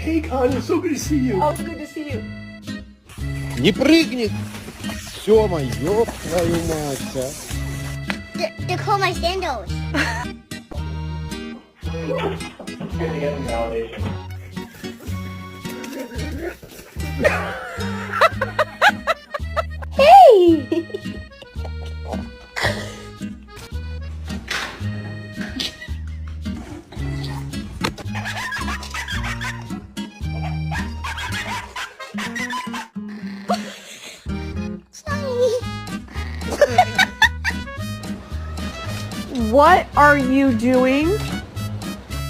Hey, Connie, so good to see you. Oh, good to see you. Не прыгнет. Сёма, ёб твою мать, а. They're called my sandals. Good to get some validation. Hey! What are you doing?